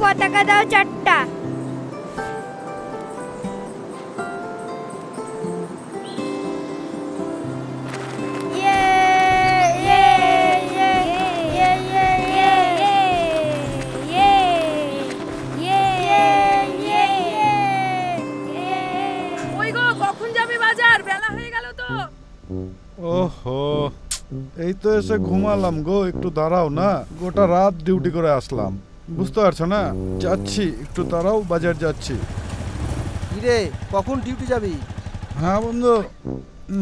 পতাকা দাও 4টা। কখন যাবে বাজার? বেলা হয়ে গেল তো। ওহো, এই তো এসে ঘুমালাম গো। একটু দাঁড়াও না, গোটা রাত ডিউটি করে আসলাম, বুঝতে পারছো না? যাচ্ছি, একটু দাঁড়াও, বাজার যাচ্ছি। কিরে, কখন ডিউটি যাবি? হ্যাঁ বন্ধু,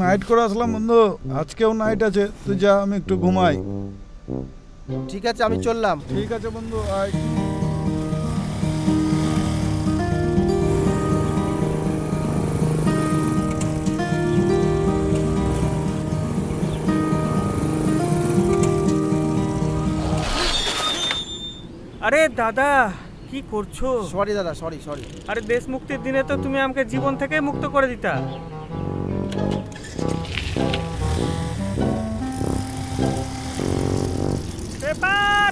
নাইট করে আসলাম বন্ধু, আজকেও নাইট আছে। তুই যা, আমি একটু ঘুমাই। ঠিক আছে, আমি চললাম। ঠিক আছে বন্ধু, আয়। আরে দাদা, কি করছো? সরি দাদা, সরি। আরে দেশ মুক্তির দিনে তো তুমি আমাকে জীবন থেকে মুক্ত করে দিতা। Paper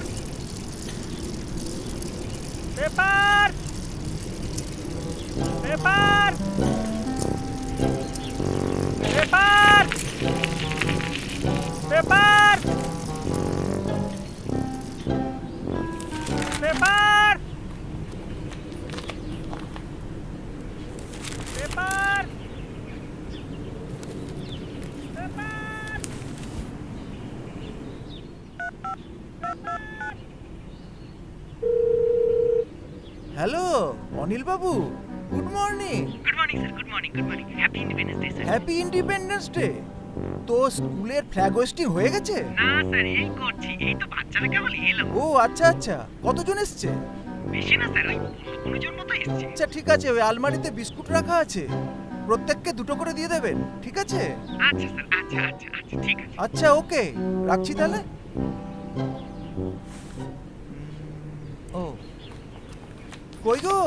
paper paper paper paper paper paper hello Anil babu, good morning. Good morning sir, good morning, good morning. Happy independence day sir. Happy independence day. তো স্কুলের ফ্ল্যাগ হোয়েস্টিং হয়ে গেছে? না স্যার, এই করছি, এই তো বাচ্চারা কেবল এলো। ও আচ্ছা, কতজন এসছে? বেশি না স্যার, ওই 15 জন মতো এসছে। আচ্ছা ঠিক আছে, ওই আলমারিতে বিস্কুট রাখা আছে, প্রত্যেককে 2টো করে দিয়ে দেবেন, ঠিক আছে? আচ্ছা স্যার, আচ্ছা, ঠিক আছে। আচ্ছা ওকে, রাখছি তাহলে। ও কই গো,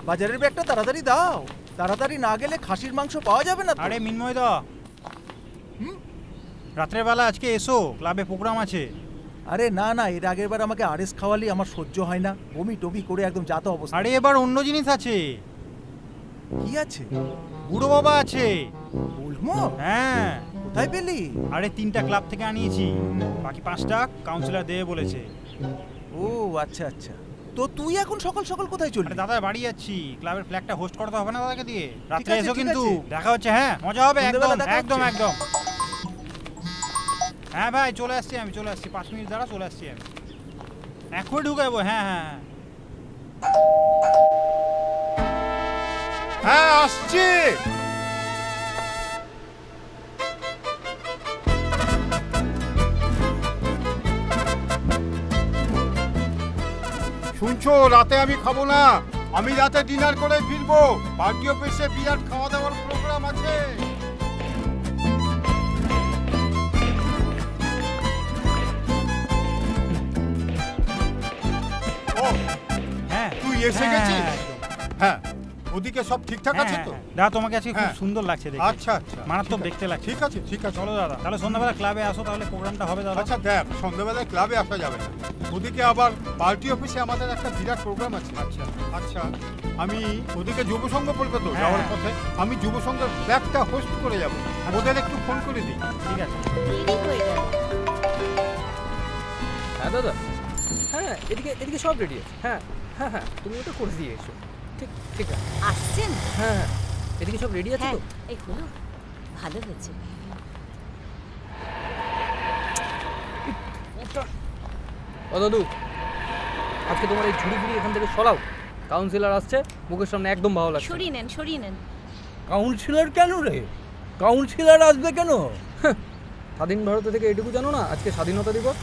বাজারের ব্যাগটা তাড়াতাড়ি দাও, তাড়াতাড়ি না গেলে খাসির মাংস পাওয়া যাবে না। আরে মিন্ময় দা, রাত্রের বেলা আজকে এসো, ক্লাবে প্রোগ্রাম আছে। আরে না, এর আগের বার আমাকে আরএস খাওয়ালি, আমার সহ্য হয় না, বমি টমি করে একদম যাতা অবস্থা। আরে এবার অন্য জিনিস আছে। কি আছে? বুড়ো বাবা আছে। বলবো? হ্যাঁ। কোথায় পেলি? আরে 3টা ক্লাব থেকে আনিয়েছি, বাকি 5টা কাউন্সিলর দেবে বলেছে। ও আচ্ছা, তো তুই এখন সকাল সকাল কোথায় চললি? দাদা বাড়ি যাচ্ছি, ক্লাবের ফ্ল্যাগটা হোস্ট করতে হবে না দাদাকে দিয়ে। রাত্রে আছে, এসো ঠিক কিন্তু, আছে। দেখা হচ্ছে। হ্যাঁ, মজা হবে একদম সন্ধ্যেবেলা দেখা একদম হচ্ছে। একদম। হ্যাঁ ভাই, চলে আসছি, 5 মিনিট দাঁড়া, চলে আসছি আমি, এখনই ঢুকে যাবো। হ্যাঁ আসছি। শুনছো, রাতে আমি খাবো না, আমি রাতে ডিনার করে ফিরবো। পার্টি অফিসে বিরাট খাওয়া দাওয়ার প্রোগ্রাম আছে। ও হ্যাঁ, তুই এসে গেছিস? হ্যাঁ, ওদিকে সব ঠিকঠাক আছে তো? দাদা তোমাকে আজকে খুব সুন্দর লাগছে দেখে। আচ্ছা, মারাত্মক দেখতে লাগছে। ঠিক আছে। চলো দাদা, তাহলে সন্ধ্যাবেলা ক্লাবে আসো, তাহলে প্রোগ্রামটা হবে দাদা। আচ্ছা দেখ, সন্ধ্যাবেলায় ক্লাবে আসা যাবে না, ওদিকে আবার পার্টি অফিসে আমাদের একটা বিরাট প্রোগ্রাম আছে। আচ্ছা, আমি ওদিকে যুব সংঘ বলবে তো যাওয়ার পথে, আমি যুব সংঘের ফ্ল্যাগটা হোস্ট করে যাবো, ওদের একটু ফোন করে দিই। ঠিক আছে। হ্যাঁ দাদা, হ্যাঁ এদিকে সব রেডি আছে। হ্যাঁ তুমি ওটা করে দিয়ে এসো। ঠিক আছে, আসছেন? হ্যাঁ এদিকে সব রেডি আছে তো? এই হলো, ভালো হয়েছে। ও দাদু, আজকে তোমার এই ঝুড়ি ফুড়ি এখান থেকে সরাও, কাউন্সিলর আসছে, মুখের সামনে একদম ভালো লাগছে। সরিয়ে নেন। কাউন্সিলর কেন রে? কাউন্সিলর আসবে কেন? স্বাধীন ভারত থেকে এটুকু জানো না, আজকে স্বাধীনতা দিবস।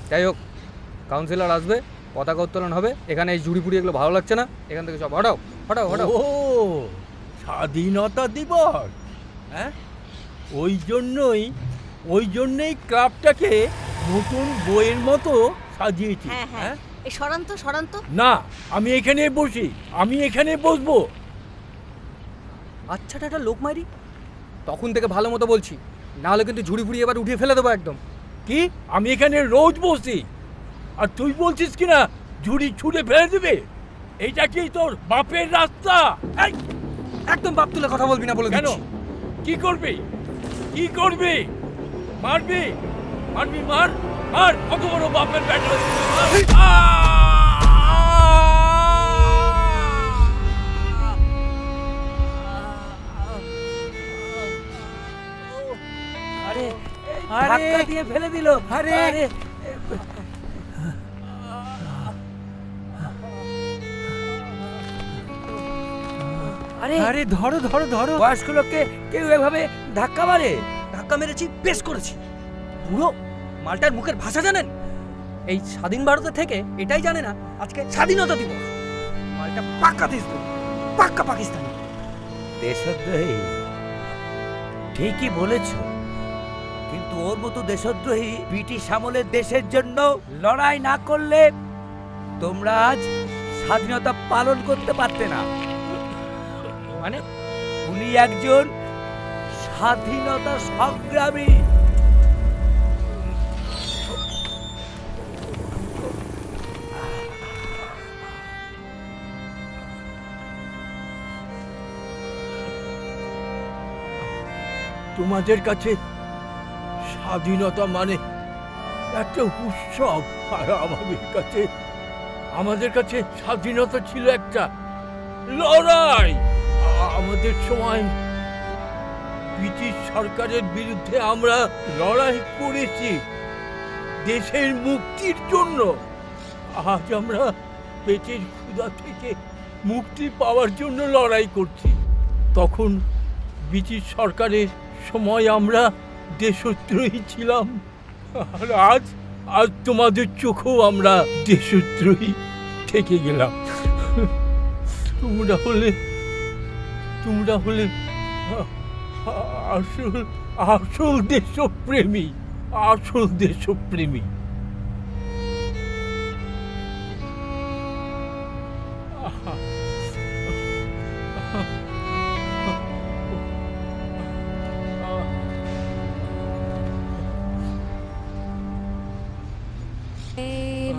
যাই হোক, কাউন্সিলর আসবে, পতাকা উত্তোলন হবে, এখানে এই ঝুড়ি ফুড়ি এগুলো ভালো লাগছে না, এখান থেকে সব হটাও। ও স্বাধীনতা দিবস, হ্যাঁ ওই জন্যই ক্লাবটাকে নতুন বইয়ের মতো সাজিয়েছি। হ্যাঁ এই সরান্ত না, আমি এখানে বসবো। আচ্ছা টাটা লোক মারি, তখন থেকে ভালো মতো বলছি, নাহলে কিন্তু ঝুড়ি ফুড়ি এবার উঠিয়ে ফেলে দেবো একদম। কি, আমি এখানে রোজ বসি আর তুই বলছিস কিনা ঝুড়ি ছুঁড়ে ফেলে দেবে? এইটা কি তোর বাপের রাস্তা? এই, একদম বাপ তুলে কথা বলবি না বলে কেন? দিচ্ছি। কি করবি? কি করবি? মারবি? মারবি? মার মার, কত বড় বাপের ব্যাটা! আরে ধাক্কা দিয়ে ফেলে দিল। আরে আরে আরে ধরো ধরো ধরো। বয়স্ক লোককে কেউ এভাবে ধাক্কা মারে? ধাক্কা মেরেছি, বেশ করেছি। পুরো মালটার মুখের ভাষা জানেন? এই স্বাধীন ভারতে থেকে এটাই জানে না আজকে স্বাধীনতা দিবস। মালটা পাক্কা দেশদ্রোহী, পাক্কা পাকিস্তানি। দেশদ্রোহী ঠিকই বলেছ, কিন্তু ওর মতো দেশদ্রোহী ব্রিটিশ আমলের দেশের জন্য লড়াই না করলে তোমরা আজ স্বাধীনতা পালন করতে পারতে না। মানে উনি একজন স্বাধীনতা সংগ্রামী। তোমাদের কাছে স্বাধীনতা মানে একটা উৎসব, আর আমাদের কাছে স্বাধীনতা ছিল একটা লড়াই। আমাদের সময় ব্রিটিশ সরকারের বিরুদ্ধে আমরা লড়াই করেছি দেশের মুক্তির জন্য। আজ আমরা পেটের ক্ষুধা থেকে মুক্তি পাওয়ার জন্য লড়াই করছি। তখন ব্রিটিশ সরকারের সময় আমরা দেশদ্রোহী ছিলাম, আর আজ তোমাদের চোখেও আমরা দেশদ্রোহী থেকে গেলাম। তোমরা হলে আসল দেশপ্রেমী, আসল দেশপ্রেমী।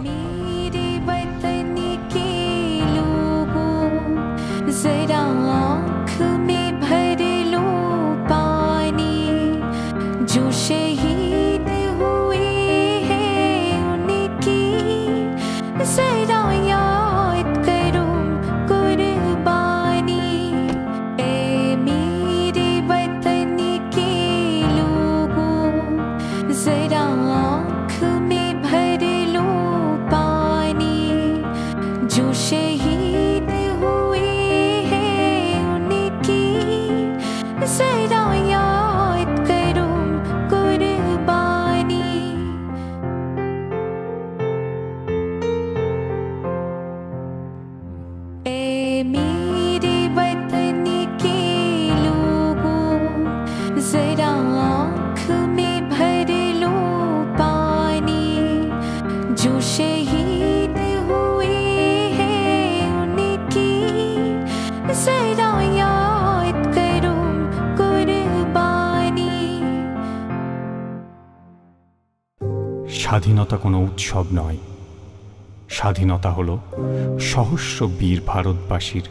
मेरे वतन के लोगों जरा आँख में भर लो पानी, जो शहीद हुए हैं उनकी जरा याद करो कुर्बानी। ए मेरे वतन के लोगों जरा आँख में भर लो पानी, जो शहीद हुए हैं उनकी जरा याद करो कुर्बानी। ए मेरे वतन के लोगों जरा आँख में भर लो पानी, जो शहीद हुए हैं उनकी जरा याद करो कुर्बानी। স্বাধীনতা কোনো উৎসব নয়, স্বাধীনতা হলো সহস্র বীর ভারতবাসীর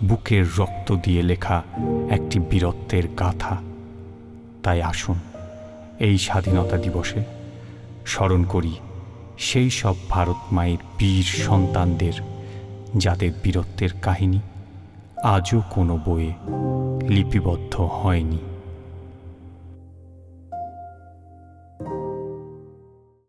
বুকের রক্ত দিয়ে লেখা একটি বীরত্বের গাথা। তাই আসুন এই স্বাধীনতা দিবসে স্মরণ করি সেই সব ভারত মায়ের বীর সন্তানদের, যাদের বীরত্বের কাহিনী আজও কোনো বইয়ে লিপিবদ্ধ হয়নি।